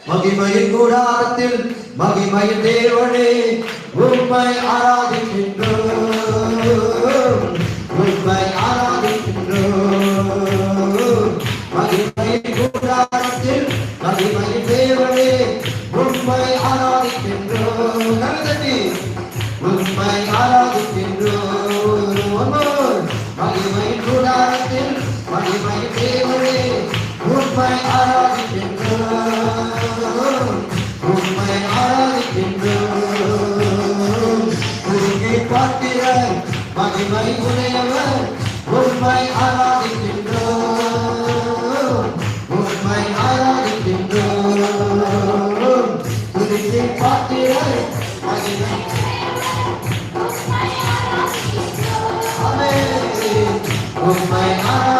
மகிமையின் கூடாரத்தில் மகிமையின் தேவனே உம்மை ஆராதிக்கின்றோம், உம்மை ஆராதிக்கின்றோம். மகிமையின் கூடாரத்தில் மகிமையின் தேவனே உம்மை ஆராதிக்கின்றோம். நல்லதடி உம்மை ஆராதிக்கின்றோம். மகிமையின் கூடாரத்தில் மகிமையின் தேவனே உம்மை ஆராதிக்கின்றோம், உம்மை ஆராதிக்கின்றோம். உருகி பார்க்கிற மகிமை உடையவர் உம்மை ஆராதிக்கின்றோம், உம்மை ஆராதிக்கின்றோம். உருகி பார்க்கிற மகிமை உம்மை ஆராதிக்கின்றோம்.